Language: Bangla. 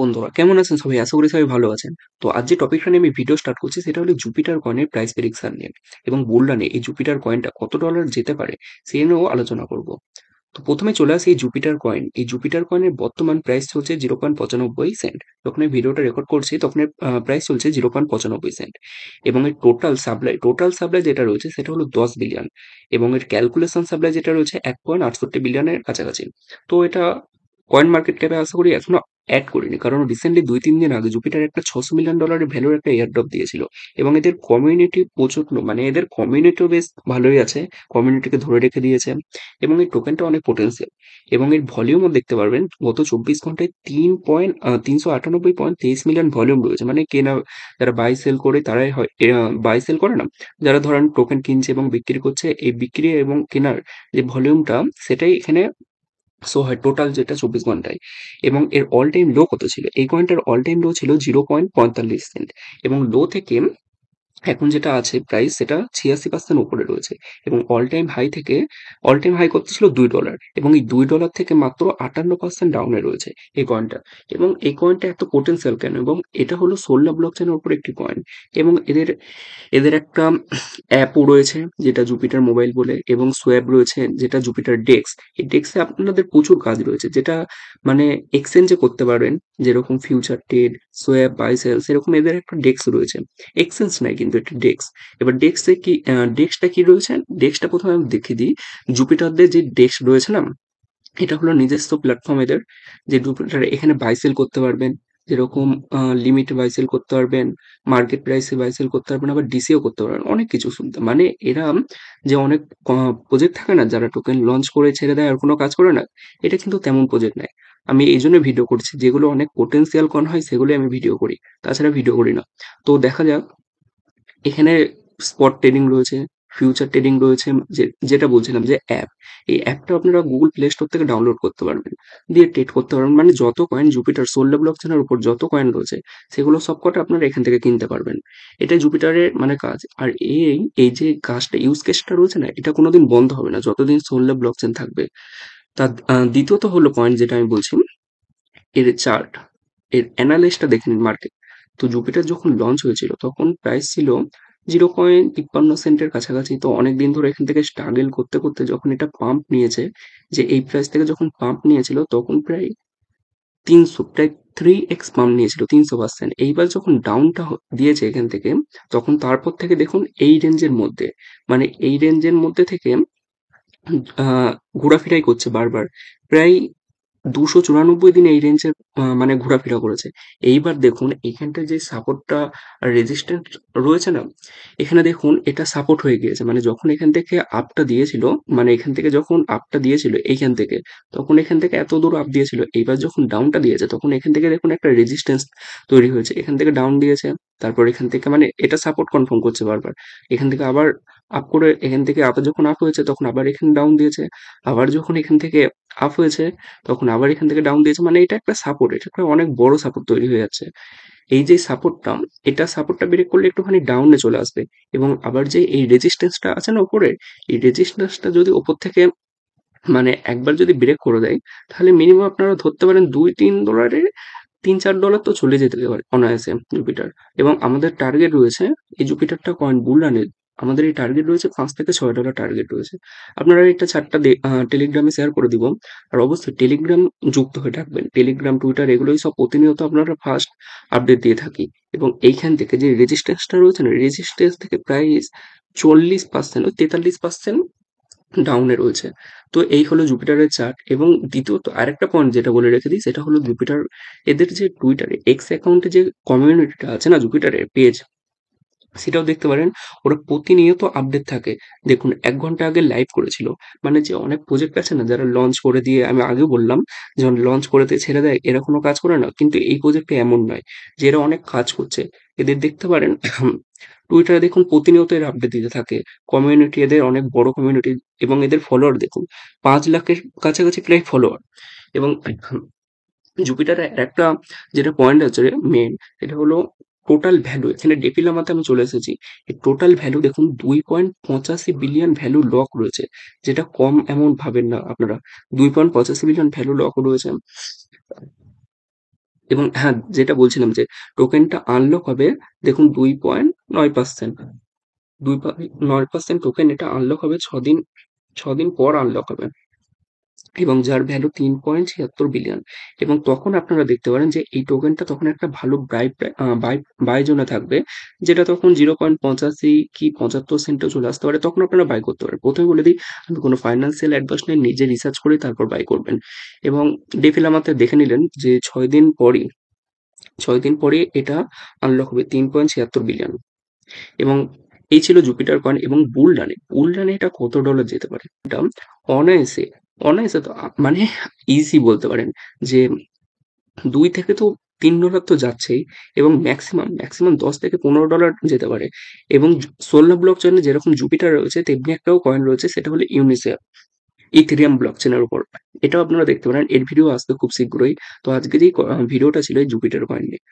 বন্ধুরা, কেমন আছেন সবাই? আশা করি সবাই ভালো আছেন। তো আজ যে টপিকটা নিয়ে আমি ভিডিও স্টার্ট করছি সেটা হলো জুপিটার কয়েনের প্রাইস প্রেডিকশন নিয়ে, এবং বুলরানে এই জুপিটার কয়েনটা কত ডলার যেতে পারে সে নিয়েও আলোচনা করব। তো প্রথমে চলে আসি এই জুপিটার কয়েন। এই জুপিটার কয়েনের বর্তমান প্রাইস চলছে 0.95 সেন্ট। যখন এই ভিডিওটা রেকর্ড করছি তখন এর প্রাইস চলছে 0.95 সেন্ট। এবং এর টোটাল সাপ্লাই যেটা রয়েছে সেটা হলো 10 বিলিয়ন, এবং এর ক্যালকুলেশন সাপ্লাই যেটা রয়েছে 1.68 বিলিয়নের কাছাকাছি। তো এটা কয়েন মার্কেট ক্যাপে আশা করি এখনো অ্যাড করিনি, কারণ রিসেন্টলি 2-3 দিন আগে জুপিটার একটা $600 মিলিয়ন ভ্যালুর একটা এয়ারড্রপ দিয়েছিল। এবং এদের কমিউনিটি প্রচন্ড, মানে এদের কমিউনিটিও বেশ ভালোই আছে, কমিউনিটিকে ধরে রেখে দিয়েছে। এবং এই টোকেনটা অনেক পোটেন্সিয়াল, এবং এর ভলিউমও দেখতে পারবেন গত 24 ঘন্টায় 3.398.23 মিলিয়ন ভলিউম রয়েছে। মানে কেনা, যারা বাই সেল করে তারাই হয়, বাই সেল করে না, যারা ধরেন টোকেন কিনছে এবং বিক্রি করছে, এই বিক্রি এবং কেনার যে ভলিউমটা সেটাই এখানে শো হয় টোটাল, যেটা 24 ঘন্টায়। এবং এর অল টাইম লো কত ছিল? এই কয়েনটার অল টাইম লো ছিল 0.45 সেন্ট, এবং লো থেকে এখন যেটা আছে প্রাইস সেটা 86% উপরে রয়েছে। এবং অল টাইম হাই করতে ছিল $2, এবং এই $2 থেকে মাত্র 58% ডাউনে রয়েছে এই কয়েনটা। এবং এই কয়েনটা এত পোটেন্সিয়াল কেন? এবং এটা হলো সোল্লা ব্লক চেনের উপর একটি কয়েন। এবং এদের এদের একটা অ্যাপও রয়েছে যেটা জুপিটার মোবাইল বলে, এবং সোয়াব রয়েছে যেটা জুপিটার ডেক্স। এই ডেক্সে আপনাদের প্রচুর কাজ রয়েছে, যেটা মানে এক্সচেঞ্জে করতে পারবেন, যেরকম ফিউচার ট্রেড, সোয়াব, বাই সেল, সেরকম এদের একটা ডেক্স রয়েছে। এক্সচেঞ্জ নাই কিন্তু একটা ডেক্স। এবার ডেক্সে কি, ডেক্সটা কি রয়েছে? ডেক্সটা প্রথমে আমি দেখিয়ে দিই। জুপিটারদের যে ডেক্স রয়েছে না, এটা হলো নিজস্ব প্ল্যাটফর্ম এদের, যে জুপিটার এখানে বাই সেল করতে পারবেন, যেরকম লিমিটে বাই সেল করতে পারবেন, মার্কেট প্রাইসে বাই সেল করতে পারবেন, আবার ডিসিও করতে পারবেন, অনেক কিছু শুনতে। মানে এরা যে অনেক প্রজেক্ট থাকে না যারা টোকেন লঞ্চ করে ছেড়ে দেয় আর কোনো কাজ করে না, এটা কিন্তু তেমন প্রজেক্ট নাই। আমি এই জন্য ভিডিও করছি, যেগুলো অনেক পোটেন্সিয়াল কন হয় সেগুলো আমি ভিডিও করি, তাছাড়া ভিডিও করি না। তো দেখা যাক, এখানে স্পট ট্রেডিং রয়েছে, ফিউচার ট্রেডিং রয়েছে, যেটা বলছিলাম যে অ্যাপ, এই অ্যাপটা আপনারা গুগল প্লে স্টোর থেকে ডাউনলোড করতে পারবেন, দিয়ে ট্রেড করতে পারবেন। মানে যত কয়েন জুপিটার সোল্লা ব্লক চেনের উপর যত কয়েন রয়েছে সেগুলো সবকটা আপনারা এখান থেকে কিনতে পারবেন। এটাই জুপিটারের মানে কাজ। আর এই যে কাজটা, ইউজ কেসটা রয়েছে না, এটা কোনোদিন বন্ধ হবে না যতদিন সোল্লা ব্লক চেন থাকবে। তার দ্বিতীয়ত হলো পয়েন্ট যেটা আমি বলছি, এর চার্ট, এর অ্যানালাইসটা দেখে নিন মার্কেট। তো জুপিটার যখন লঞ্চ হয়েছিল তখন প্রাইস ছিল 0.53 সেন্টের কাছাকাছি। তো অনেকদিন ধরে এখান থেকে স্ট্রাগল করতে করতে যখন এটা পাম্প নিয়েছে, যে এই প্রাইস থেকে যখন পাম্প নিয়েছিল তখন প্রায় 300, প্রায় 3x পাম্প নিয়েছিল, 300%। এইবার যখন ডাউনটা দিয়েছে এখান থেকে, তখন তারপর থেকে দেখুন এই রেঞ্জের মধ্যে, মানে এই রেঞ্জের মধ্যে থেকে আহ ঘোরাফেরাই করছে বারবার। প্রায় 294 দিন এই রেঞ্জে মানে ঘোরাফেরা করেছে। এইবার দেখুন এইখানটায় যে সাপোর্টটা আর রেজিস্ট্যান্স রয়েছে না, এখানে দেখুন এটা সাপোর্ট হয়ে গিয়েছে। মানে যখন এখান থেকে আপটা দিয়েছিল, মানে এখান থেকে যখন আপটা দিয়েছিল এইখান থেকে, তখন এখান থেকে এত দূর আপ দিয়েছিল। এইবার যখন ডাউনটা দিয়েছে তখন এখান থেকে দেখুন একটা রেজিস্ট্যান্স তৈরি হয়েছে, এখান থেকে ডাউন দিয়েছে, তারপর এখান থেকে মানে এটা সাপোর্ট কনফার্ম করছে বারবার। এখান থেকে আবার আপ করে, এখান থেকে আবার যখন আপ হয়েছে তখন আবার এখানে ডাউন দিয়েছে, আবার যখন এখান থেকে আপ হয়েছে তখন আবার এখান থেকে ডাউন দিয়েছে। মানে এটা একটা সাপোর্ট, এটা একটা অনেক বড় সাপোর্ট তৈরি হয়ে যাচ্ছে। এই যে সাপোর্টটা, এটা সাপোর্টটা ব্রেক করলে একটুখানি ডাউনে চলে আসবে। এবং আবার যে এই রেজিস্ট্যান্সটা আছে না উপরে, এই রেজিস্ট্যান্সটা যদি ওপর থেকে মানে একবার যদি ব্রেক করে দেয়, তাহলে মিনিমাম আপনারা ধরতে পারেন $2-3, $3-4 তো চলে যেতে পারে অনায়াসে জুপিটার। এবং আমাদের টার্গেট রয়েছে এই জুপিটারটা কয়েন বুল রানের, আমাদের এই টার্গেট রয়েছে $5 থেকে $6 টার্গেট রয়েছে। আপনারা এটা চারটা টেলিগ্রামে শেয়ার করে দিব। আর অবশ্যই টেলিগ্রাম যুক্ত হয়ে থাকবেন, টেলিগ্রাম, টুইটার এগুলোই সব প্রতিনিয়ত আপনারা ফার্স্ট আপডেট দিয়ে থাকি। এবং এইখান থেকে যে রেজিস্ট্যান্সটা রয়েছে না, রেজিস্ট্যান্স থেকে প্রায় 40%, ওই 43% ডাউনে রয়েছে। তো এই হলো জুপিটারের চার্ট। এবং দ্বিতীয়ত আরেকটা পয়েন্ট যেটা বলে রেখে দিই সেটা হলো জুপিটার, এদের যে টুইটারে এক্স অ্যাকাউন্টে যে কমিউনিটিটা আছে না জুপিটারের পেজ, সেটাও দেখতে পারেন। ওরা প্রতিনিয়ত আপডেট থাকে। দেখুন 1 ঘন্টা আগে লাইভ করেছিল। মানে যে অনেক প্রজেক্ট আছে না যারা লঞ্চ করে দিয়ে, আমি আগেও বললাম, যখন লঞ্চ করে দিয়ে ছেড়ে দেয় এরা কোনো কাজ করে না, কিন্তু এই প্রজেক্টে এমন নয়, যে এরা অনেক কাজ করছে। এদের দেখতে পারেন টুইটারে দেখুন প্রতিনিয়ত এরা আপডেট দিতে থাকে। কমিউনিটি এদের অনেক বড় কমিউনিটি, এবং এদের ফলোয়ার দেখুন 5 লাখের কাছাকাছি প্রায় ফলোয়ার। এবং জুপিটারের একটা যেটা পয়েন্ট আছে মেন, সেটা হলো টোটাল ভ্যালু। এখানে ডেপিলামাতে আমি চলে এসেছি। এই টোটাল ভ্যালু দেখুন 2.85 বিলিয়ন ভ্যালু লক রয়েছে, যেটা কম অ্যামাউন্ট ভাবেন না আপনারা। 2.85 বিলিয়ন ভ্যালু লক রয়েছে। এবং হ্যাঁ, যেটা বলছিলাম যে টোকেনটা আনলক হবে, দেখুন 2.9%, 9% টোকেন এটা আনলক হবে 6 দিন পর আনলক হবে, এবং যার ভ্যালু 3.76 বিলিয়ন। এবং তখন আপনারা দেখতে পারেন যে এই টোকেনটা তখন একটা ভালো বাই জোনে থাকবে, যেটা তখন 0.85 কি 75 সেন্টও চলে আসতে পারে, তখন আপনারা বাই করতে পারেন। প্রথমে বলে দিই, আমি কোনো ফাইন্যান্সিয়াল অ্যাডভাইস নেই, নিজে রিসার্চ করে তারপর বাই করবেন। এবং ডেফিলামাতে দেখে নিলেন যে 6 দিন পরে এটা আনলক হবে 3.76 বিলিয়ন। এবং এই ছিল জুপিটার কয়েন। এবং বুল রানে এটা কত ডলার যেতে পারে, এটা অনায়াসে অনায়াসে তো মানে ইজি বলতে পারেন যে 2 থেকে 3 ডলার তো যাচ্ছেই, এবং ম্যাক্সিমাম ম্যাক্সিমাম $10 থেকে $15 যেতে পারে। এবং সোলনা ব্লক চেনে যেরকম জুপিটার রয়েছে, তেমনি একটাও কয়েন রয়েছে, সেটা হলো ইউনিসেফ, ইথেরিয়াম ব্লক চেনের উপর। এটাও আপনারা দেখতে পারেন, এর ভিডিও আসবে খুব শীঘ্রই। তো আজকে যেই ভিডিওটা ছিল এই জুপিটার কয়েন নিয়ে।